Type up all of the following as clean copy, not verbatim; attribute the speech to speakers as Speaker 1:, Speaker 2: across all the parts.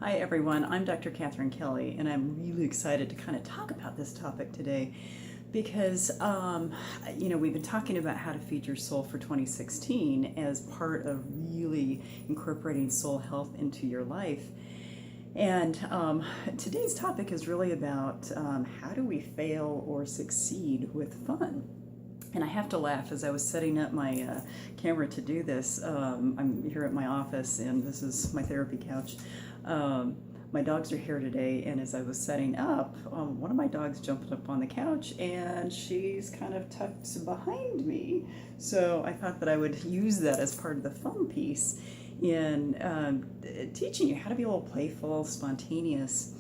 Speaker 1: Hi everyone, I'm Dr. Katherine Kelly, and I'm really excited to kind of talk about this topic today because, we've been talking about how to feed your soul for 2016 as part of really incorporating soul health into your life. And today's topic is really about how do we fail or succeed with fun? And I have to laugh as I was setting up my camera to do this. I'm here at my office, and this is my therapy couch. My dogs are here today, and as I was setting up, one of my dogs jumped up on the couch, and she's kind of tucked behind me. So I thought that I would use that as part of the fun piece in teaching you how to be a little playful, spontaneous.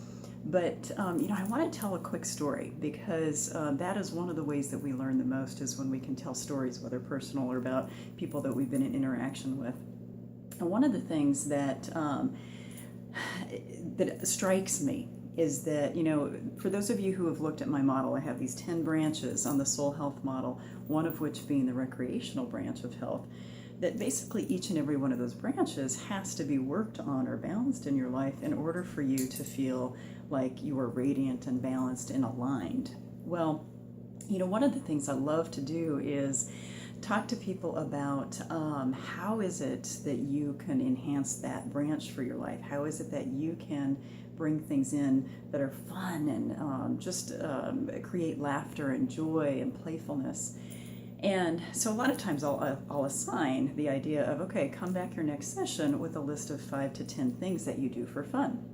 Speaker 1: But I want to tell a quick story because that is one of the ways that we learn the most is when we can tell stories, whether personal or about people that we've been in interaction with. And one of the things that that strikes me is that, for those of you who have looked at my model, I have these 10 branches on the soul health model, one of which being the recreational branch of health, that basically each and every one of those branches has to be worked on or balanced in your life in order for you to feel like you are radiant and balanced and aligned. Well, one of the things I love to do is talk to people about how is it that you can enhance that branch for your life? How is it that you can bring things in that are fun and just create laughter and joy and playfulness? And so a lot of times I'll assign the idea of, okay, come back your next session with a list of 5 to 10 things that you do for fun.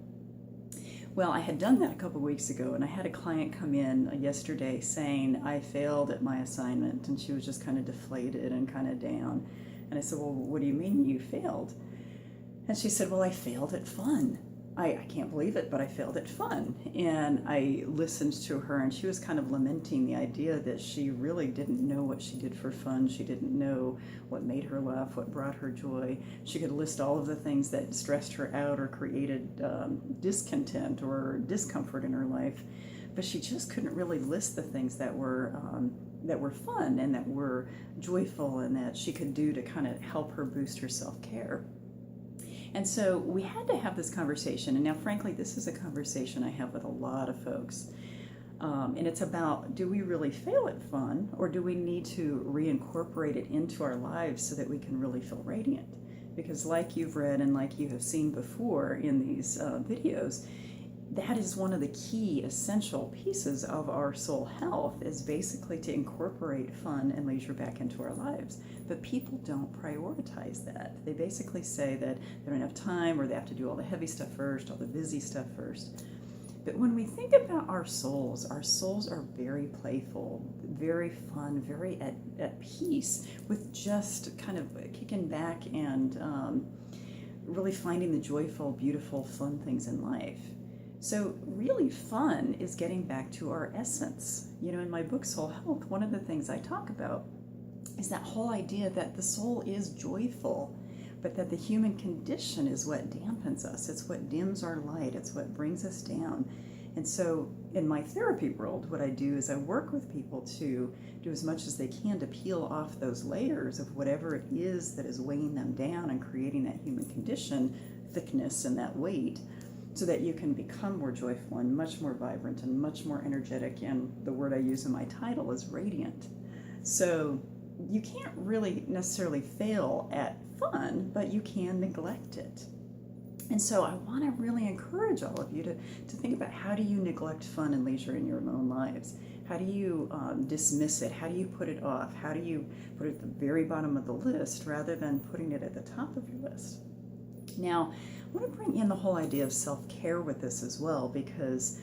Speaker 1: Well, I had done that a couple weeks ago, and I had a client come in yesterday saying, I failed at my assignment, and she was just kind of deflated and kind of down. And I said, well, what do you mean you failed? And she said, well, I failed at fun. I can't believe it, but I failed at fun. And I listened to her, and she was kind of lamenting the idea that she really didn't know what she did for fun. She didn't know what made her laugh, what brought her joy. She could list all of the things that stressed her out or created discontent or discomfort in her life, but she just couldn't really list the things that were fun and that were joyful and that she could do to kind of help her boost her self-care. And so we had to have this conversation. And now, frankly, this is a conversation I have with a lot of folks. And it's about, do we really fail at fun, or do we need to reincorporate it into our lives so that we can really feel radiant? Because like you've read and like you have seen before in these videos, that is one of the key essential pieces of our soul health, is basically to incorporate fun and leisure back into our lives. But people don't prioritize that. They basically say that they don't have time, or they have to do all the heavy stuff first, all the busy stuff first. But when we think about our souls are very playful, very fun, very at peace with just kind of kicking back and really finding the joyful, beautiful, fun things in life. So really fun is getting back to our essence. In my book, Soul Health, one of the things I talk about is that whole idea that the soul is joyful, but that the human condition is what dampens us. It's what dims our light. It's what brings us down. And so in my therapy world, what I do is I work with people to do as much as they can to peel off those layers of whatever it is that is weighing them down and creating that human condition thickness and that weight, so that you can become more joyful and much more vibrant and much more energetic. And the word I use in my title is radiant. So you can't really necessarily fail at fun, but you can neglect it. And so I want to really encourage all of you to think about, how do you neglect fun and leisure in your own lives? How do you dismiss it? How do you put it off? How do you put it at the very bottom of the list rather than putting it at the top of your list? Now, I want to bring in the whole idea of self-care with this as well, because,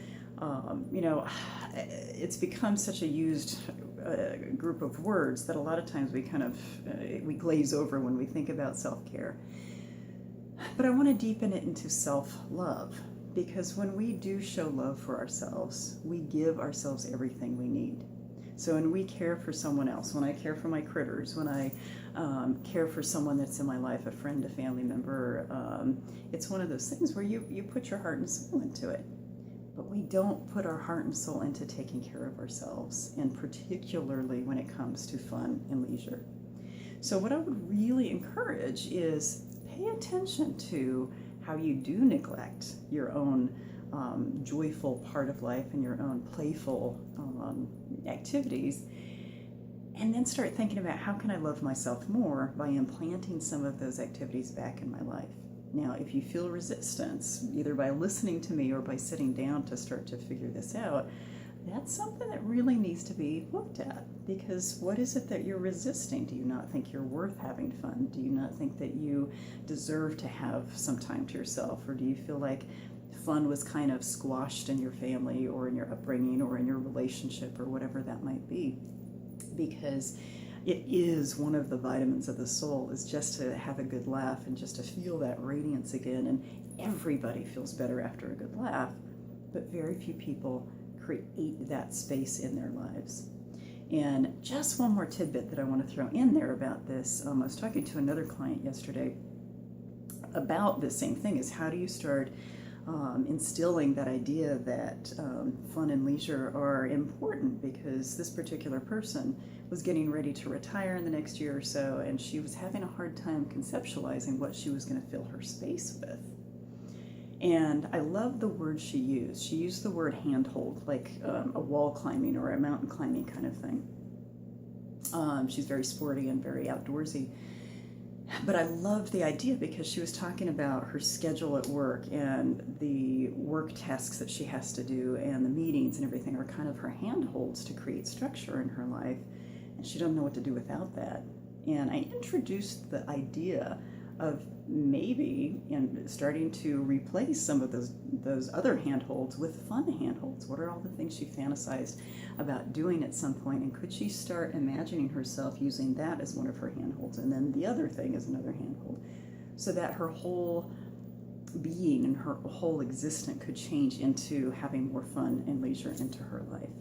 Speaker 1: it's become such a used group of words that a lot of times we glaze over when we think about self-care. But I want to deepen it into self-love, because when we do show love for ourselves, we give ourselves everything we need. So when we care for someone else, when I care for my critters, when I care for someone that's in my life, a friend, a family member, it's one of those things where you put your heart and soul into it. But we don't put our heart and soul into taking care of ourselves, and particularly when it comes to fun and leisure. So what I would really encourage is pay attention to how you do neglect your own joyful part of life and your own playful activities, and then start thinking about how can I love myself more by implanting some of those activities back in my life. Now, if you feel resistance, either by listening to me or by sitting down to start to figure this out, that's something that really needs to be looked at, because what is it that you're resisting? Do you not think you're worth having fun? Do you not think that you deserve to have some time to yourself? Or do you feel like fun was kind of squashed in your family or in your upbringing or in your relationship or whatever that might be? Because it is one of the vitamins of the soul, is just to have a good laugh and just to feel that radiance again. And everybody feels better after a good laugh, but very few people create that space in their lives. And just one more tidbit that I want to throw in there about this. I was talking to another client yesterday about this same thing, is how do you start instilling that idea that fun and leisure are important, because this particular person was getting ready to retire in the next year or so, and she was having a hard time conceptualizing what she was going to fill her space with. And I love the word she used. She used the word handhold, like a wall climbing or a mountain climbing kind of thing. She's very sporty and very outdoorsy. But I loved the idea because she was talking about her schedule at work, and the work tasks that she has to do and the meetings and everything are kind of her handholds to create structure in her life. And she doesn't know what to do without that. And I introduced the idea of maybe starting to replace some of those other handholds with fun handholds. What are all the things she fantasized about doing at some point, and could she start imagining herself using that as one of her handholds, and then the other thing as another handhold, so that her whole being and her whole existence could change into having more fun and leisure into her life.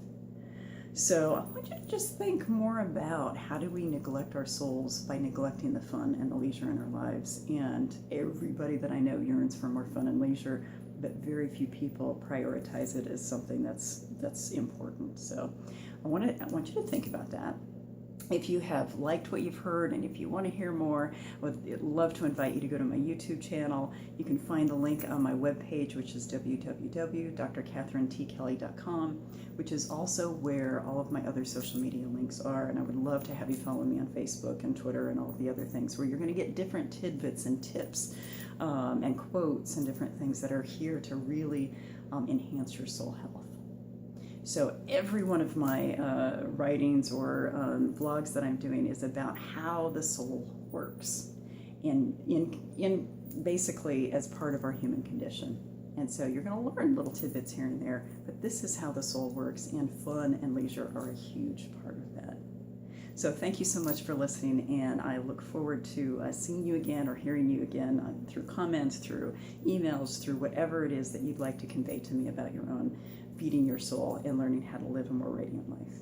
Speaker 1: So I want you to just think more about, how do we neglect our souls by neglecting the fun and the leisure in our lives? And everybody that I know yearns for more fun and leisure, but very few people prioritize it as something that's important. So I want you to think about that. If you have liked what you've heard, and if you want to hear more, I would love to invite you to go to my YouTube channel. You can find the link on my webpage, which is www.drkatherineTkelly.com, which is also where all of my other social media links are. And I would love to have you follow me on Facebook and Twitter and all of the other things, where you're going to get different tidbits and tips and quotes and different things that are here to really enhance your soul health. So every one of my writings or vlogs that I'm doing is about how the soul works, in basically as part of our human condition. And so you're going to learn little tidbits here and there, but this is how the soul works, and fun and leisure are a huge part of that. So thank you so much for listening, and I look forward to seeing you again or hearing you again through comments, through emails, through whatever it is that you'd like to convey to me about your own feeding your soul and learning how to live a more radiant life.